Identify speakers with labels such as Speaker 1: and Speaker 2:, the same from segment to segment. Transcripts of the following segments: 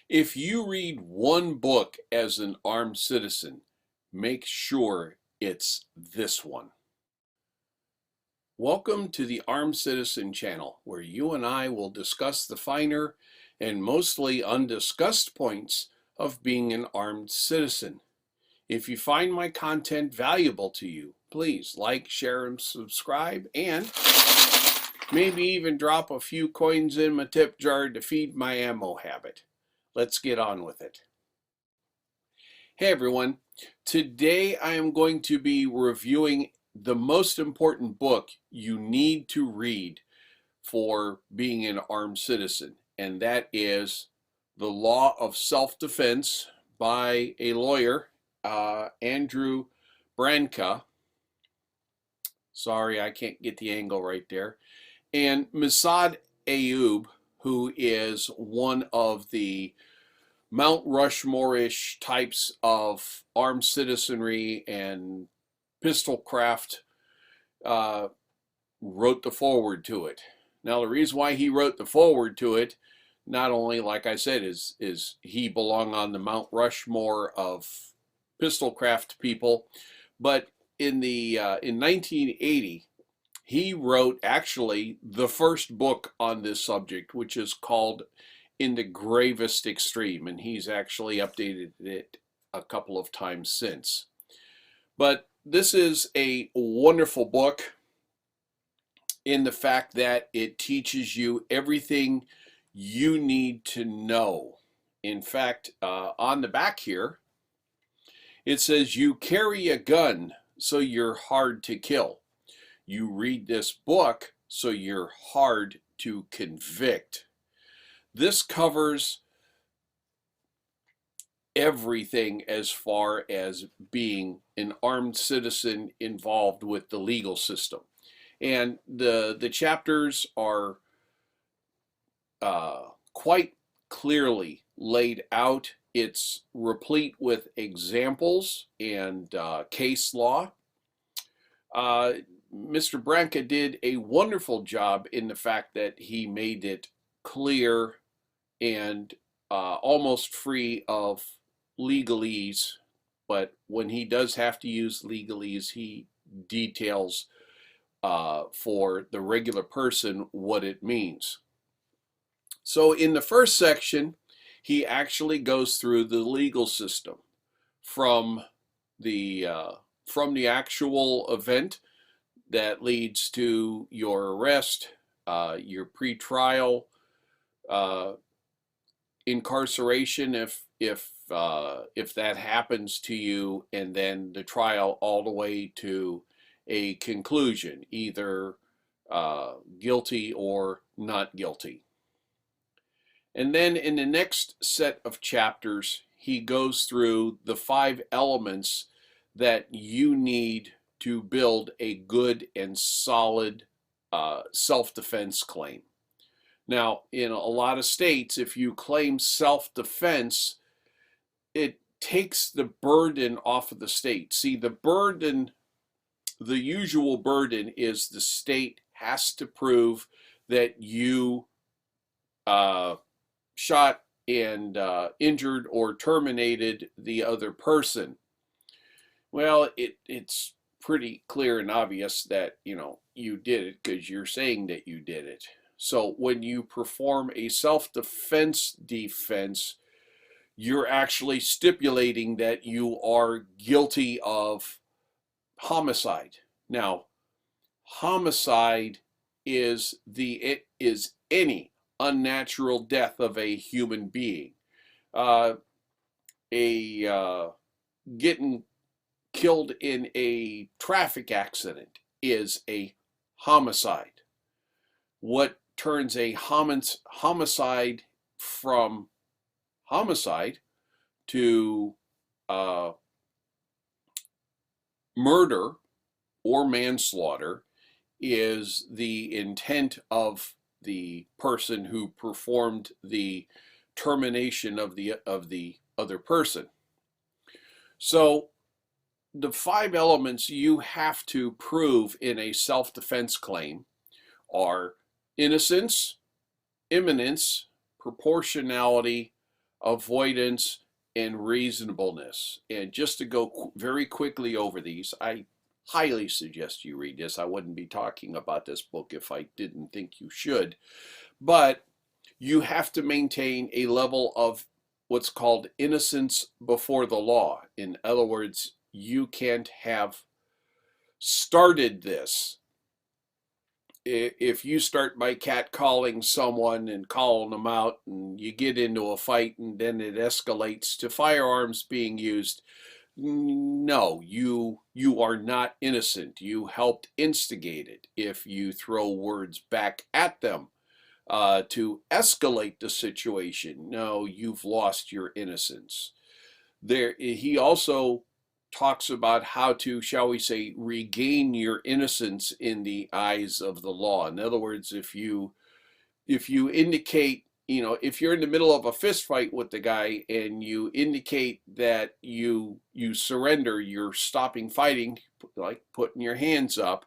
Speaker 1: If you read one book as an armed citizen, make sure it's this one. Welcome to the Armed Citizen channel, where you and I will discuss the finer and mostly undiscussed points of being an armed citizen. If you find my content valuable to you, please like, share, and subscribe, and maybe even drop a few coins in my tip jar to feed my ammo habit. Let's get on with it. Hey everyone, today I am going to be reviewing the most important book you need to read for being an armed citizen, and that is The Law of Self-Defense by a lawyer, Andrew Branca. Sorry, I can't get the angle right there. And Massad Ayoob, who is one of the Mount Rushmore-ish types of armed citizenry and pistol craft, wrote the foreword to it. Now, the reason why he wrote the foreword to it, not only, like I said, is he belonged on the Mount Rushmore of pistol craft people, but in 1980, he wrote actually the first book on this subject, which is called In the Gravest Extreme, and he's actually updated it a couple of times since. But this is a wonderful book in the fact that it teaches you everything you need to know. In fact, on the back here, it says you carry a gun so you're hard to kill. You read this book so you're hard to convict. This covers everything as far as being an armed citizen involved with the legal system. And the chapters are quite clearly laid out. It's replete with examples and case law. Mr. Branca did a wonderful job in the fact that he made it clear and almost free of legalese, but when he does have to use legalese, he details for the regular person what it means. So in the first section, he actually goes through the legal system from the actual event that leads to your arrest, your pretrial incarceration if that happens to you, and then the trial all the way to a conclusion, either guilty or not guilty. And then in the next set of chapters, he goes through the 5 elements that you need to build a good and solid self-defense claim. Now, in a lot of states, if you claim self-defense, it takes the burden off of the state. See, the usual burden is the state has to prove that you shot and injured or terminated the other person. Well, it's pretty clear and obvious that, you did it because you're saying that you did it. So when you perform a self-defense defense, you're actually stipulating that you are guilty of homicide. Now, homicide is any unnatural death of a human being. Getting killed in a traffic accident is a homicide. What turns a homicide from homicide to murder or manslaughter is the intent of the person who performed the termination of the other person. So the 5 elements you have to prove in a self-defense claim are innocence, imminence, proportionality, avoidance, and reasonableness. And just to go very quickly over these, I highly suggest you read this. I wouldn't be talking about this book if I didn't think you should. But you have to maintain a level of what's called innocence before the law. In other words, you can't have started this. If you start by catcalling someone and calling them out and you get into a fight and then it escalates to firearms being used, no, you are not innocent. You helped instigate it. If you throw words back at them to escalate the situation, no, you've lost your innocence. He also talks about how to, shall we say, regain your innocence in the eyes of the law. In other words, if you indicate, if you're in the middle of a fist fight with the guy and you indicate that you surrender, you're stopping fighting, like putting your hands up,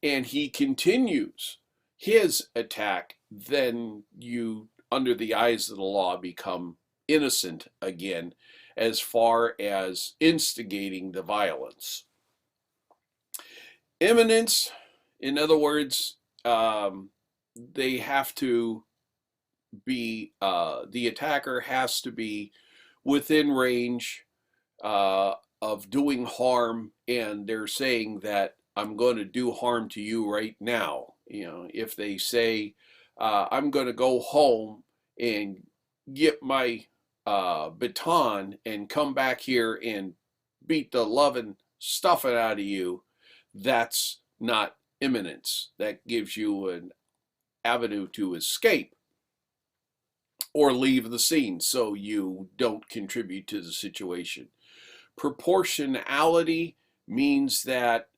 Speaker 1: and he continues his attack, then you, under the eyes of the law, become innocent again as far as instigating the violence. Imminence, in other words, they have to be, the attacker has to be within range of doing harm, and they're saying that I'm going to do harm to you right now. If they say, I'm going to go home and get my baton and come back here and beat the loving stuffing out of you, that's not imminence. That gives you an avenue to escape or leave the scene so you don't contribute to the situation. Proportionality means that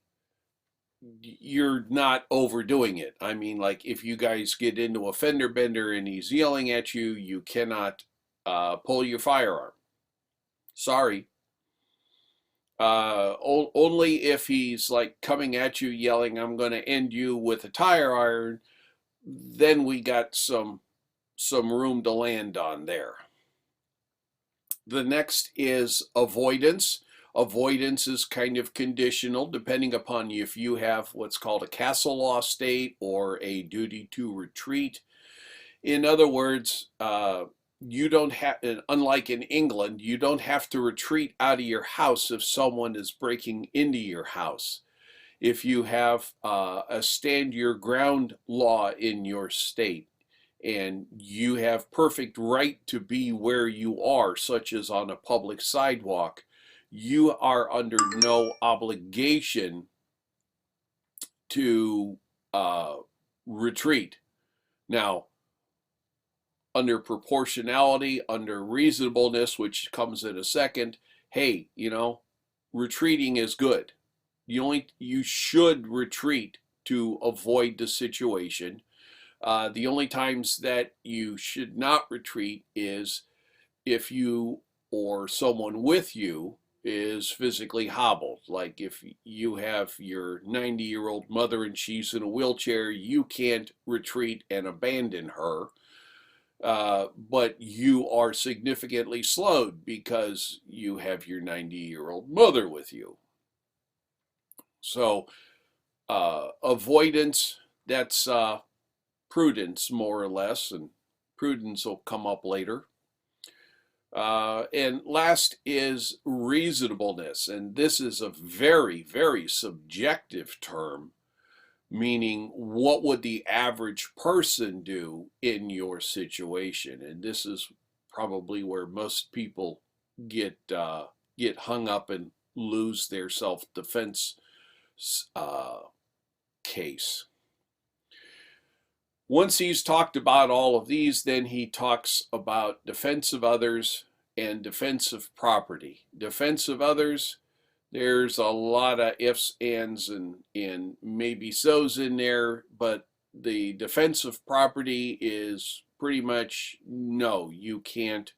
Speaker 1: you're not overdoing it. I mean, like if you guys get into a fender bender and he's yelling at you, you cannot pull your firearm. Sorry. Only if he's like coming at you yelling, I'm going to end you with a tire iron, then we got some room to land on there. The next is avoidance. Avoidance is kind of conditional depending upon if you have what's called a castle law state or a duty to retreat. In other words, you don't have, unlike in England, you don't have to retreat out of your house if someone is breaking into your house. If you have a stand your ground law in your state, and you have perfect right to be where you are, such as on a public sidewalk, you are under no obligation to retreat. Now, under proportionality, under reasonableness, which comes in a second, hey, retreating is good. You should retreat to avoid the situation. The only times that you should not retreat is if you or someone with you is physically hobbled. Like if you have your 90-year-old mother and she's in a wheelchair, you can't retreat and abandon her. But you are significantly slowed because you have your 90-year-old mother with you. So avoidance, that's prudence, more or less, and prudence will come up later. And last is reasonableness, and this is a very, very subjective term, meaning what would the average person do in your situation? And this is probably where most people get hung up and lose their self-defense case. Once he's talked about all of these, then he talks about defense of others and defense of property. Defense of others, there's a lot of ifs, ands, and maybe so's in there, but the defense of property is pretty much no, you can't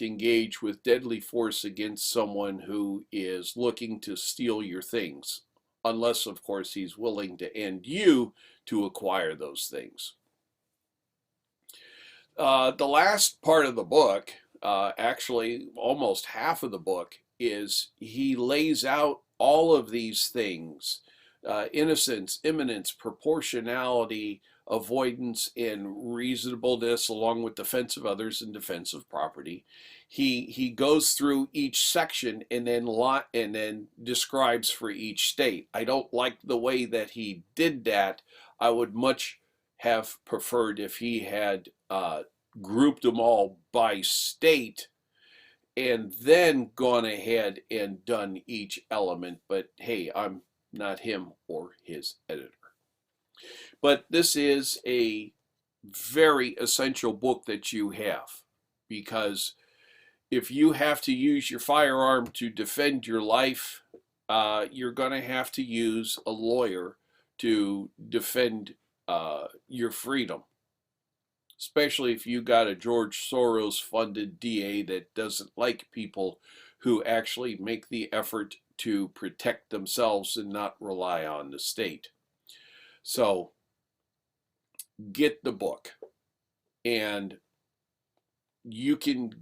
Speaker 1: engage with deadly force against someone who is looking to steal your things, unless, of course, he's willing to end you to acquire those things. The last part of the book, actually almost half of the book, is he lays out all of these things: innocence, imminence, proportionality, avoidance, and reasonableness, along with defense of others and defense of property. He goes through each section and then describes for each state. I don't like the way that he did that. I would much have preferred if he had grouped them all by state and then gone ahead and done each element. But hey, I'm not him or his editor. But this is a very essential book that you have, because if you have to use your firearm to defend your life, you're going to have to use a lawyer to defend your freedom, especially if you got a George Soros funded DA that doesn't like people who actually make the effort to protect themselves and not rely on the state. So get the book, and you can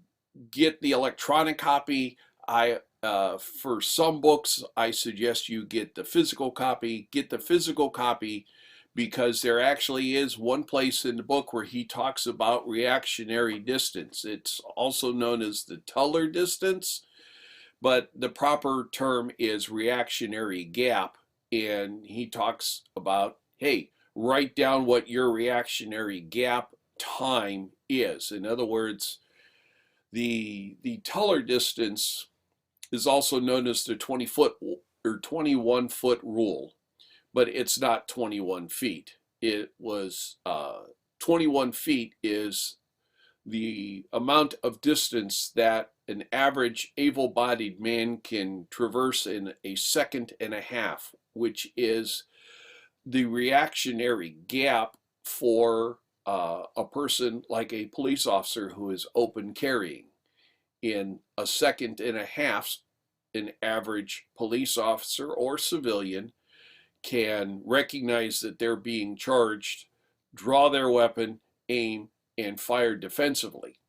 Speaker 1: get the electronic copy. For some books, I suggest you get the physical copy. Get the physical copy because there actually is one place in the book where he talks about reactionary distance. It's also known as the Teller distance, but the proper term is reactionary gap. And he talks about, hey, write down what your reactionary gap time is. In other words, the Teller distance is also known as the 20-foot or 21-foot rule, but it's not 21 feet. It was 21 feet is the amount of distance that an average able-bodied man can traverse in a second and a half, which is the reactionary gap for a person like a police officer who is open carrying. In a second and a half, an average police officer or civilian can recognize that they're being charged, draw their weapon, aim, and fire defensively.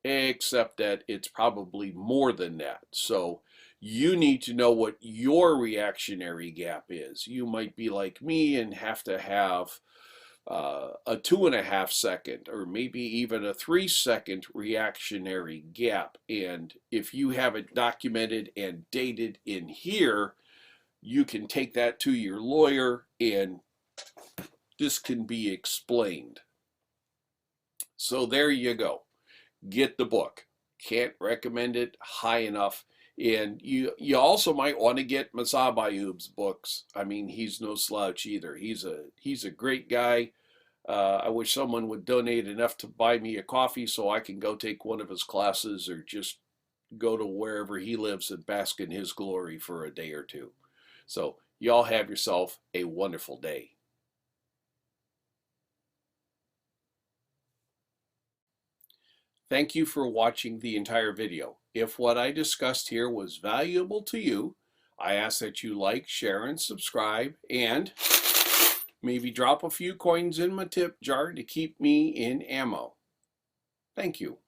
Speaker 1: Except that it's probably more than that. So you need to know what your reactionary gap is. You might be like me and have to have a 2.5 second or maybe even a 3 second reactionary gap. And if you have it documented and dated in here, you can take that to your lawyer and this can be explained. So there you go. Get the book. Can't recommend it high enough. And you also might want to get Masab Ayub's books. I mean, he's no slouch either. He's a great guy. I wish someone would donate enough to buy me a coffee so I can go take one of his classes or just go to wherever he lives and bask in his glory for a day or two. So y'all have yourself a wonderful day. Thank you for watching the entire video. If what I discussed here was valuable to you, I ask that you like, share, and subscribe, and maybe drop a few coins in my tip jar to keep me in ammo. Thank you.